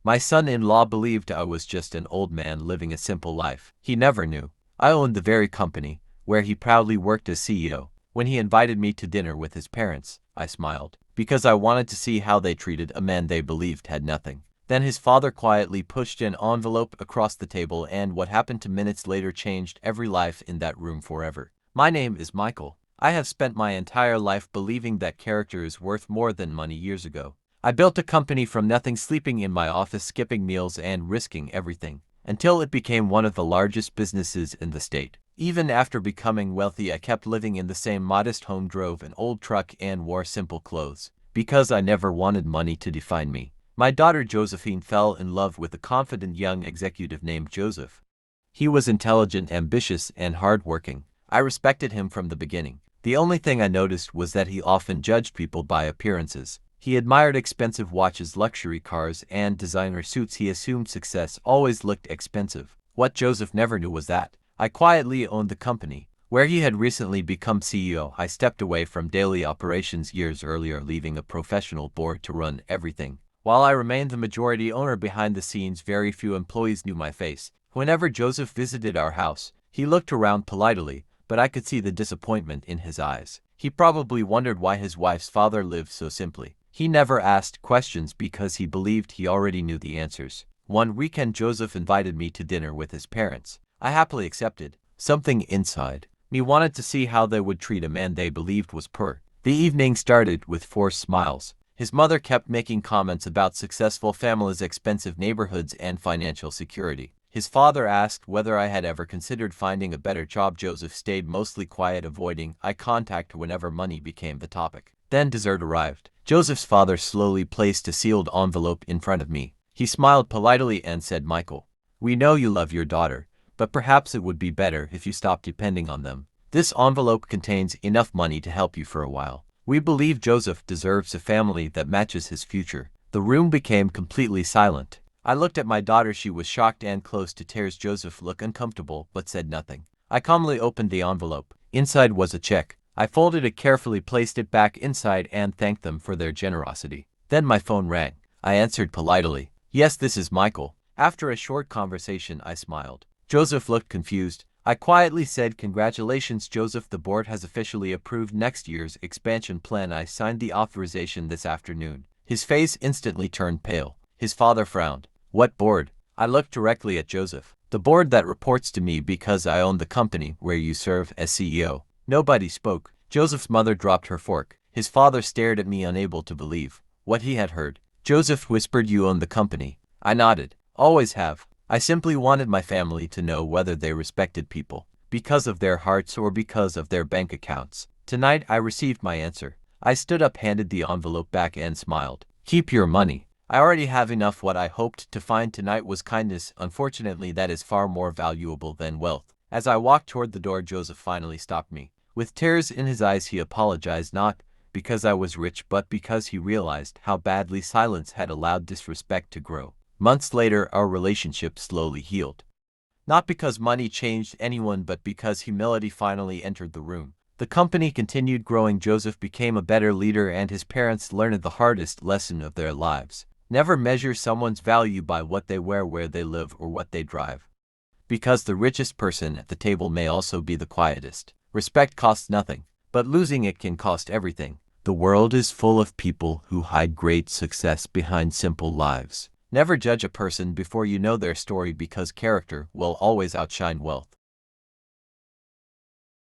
My son-in-law believed I was just an old man living a simple life. He never knew I owned the very company where he proudly worked as CEO. When he invited me to dinner with his parents, I smiled, because I wanted to see how they treated a man they believed had nothing. Then his father quietly pushed an envelope across the table, and what happened 2 minutes later changed every life in that room forever. My name is Michael. I have spent my entire life believing that character is worth more than money. Years ago, I built a company from nothing, sleeping in my office, skipping meals, and risking everything, until it became one of the largest businesses in the state. Even after becoming wealthy, I kept living in the same modest home, drove an old truck, and wore simple clothes, because I never wanted money to define me. My daughter Josephine fell in love with a confident young executive named Joseph. He was intelligent, ambitious, and hardworking. I respected him from the beginning. The only thing I noticed was that he often judged people by appearances. He admired expensive watches, luxury cars, and designer suits. He assumed success always looked expensive. What Joseph never knew was that I quietly owned the company where he had recently become CEO. I stepped away from daily operations years earlier, leaving a professional board to run everything. While I remained the majority owner behind the scenes, very few employees knew my face. Whenever Joseph visited our house, he looked around politely, but I could see the disappointment in his eyes. He probably wondered why his wife's father lived so simply. He never asked questions because he believed he already knew the answers. One weekend, Joseph invited me to dinner with his parents. I happily accepted. Something inside me wanted to see how they would treat a man they believed was poor. The evening started with forced smiles. His mother kept making comments about successful families, expensive neighborhoods, and financial security. His father asked whether I had ever considered finding a better job. Joseph stayed mostly quiet, avoiding eye contact whenever money became the topic. Then dessert arrived. Joseph's father slowly placed a sealed envelope in front of me. He smiled politely and said, "Michael, we know you love your daughter, but perhaps it would be better if you stopped depending on them. This envelope contains enough money to help you for a while. We believe Joseph deserves a family that matches his future." The room became completely silent. I looked at my daughter. She was shocked and close to tears. Joseph looked uncomfortable but said nothing. I calmly opened the envelope. Inside was a check. I folded it carefully, placed it back inside, and thanked them for their generosity. Then my phone rang. I answered politely. "Yes, this is Michael." After a short conversation, I smiled. Joseph looked confused. I quietly said, "Congratulations, Joseph. The board has officially approved next year's expansion plan. I signed the authorization this afternoon." His face instantly turned pale. His father frowned. "What board?" I looked directly at Joseph. "The board that reports to me, because I own the company where you serve as CEO." Nobody spoke. Joseph's mother dropped her fork. His father stared at me, unable to believe what he had heard. Joseph whispered, "You own the company." I nodded. "Always have. I simply wanted my family to know whether they respected people because of their hearts or because of their bank accounts." Tonight I received my answer. I stood up, handed the envelope back, and smiled. "Keep your money. I already have enough." What I hoped to find tonight was kindness. Unfortunately, that is far more valuable than wealth. As I walked toward the door, Joseph finally stopped me. With tears in his eyes, he apologized, not because I was rich, but because he realized how badly silence had allowed disrespect to grow. Months later, our relationship slowly healed. Not because money changed anyone, but because humility finally entered the room. The company continued growing. Joseph became a better leader, and his parents learned the hardest lesson of their lives. Never measure someone's value by what they wear, where they live, or what they drive. Because the richest person at the table may also be the quietest. Respect costs nothing, but losing it can cost everything. The world is full of people who hide great success behind simple lives. Never judge a person before you know their story, because character will always outshine wealth.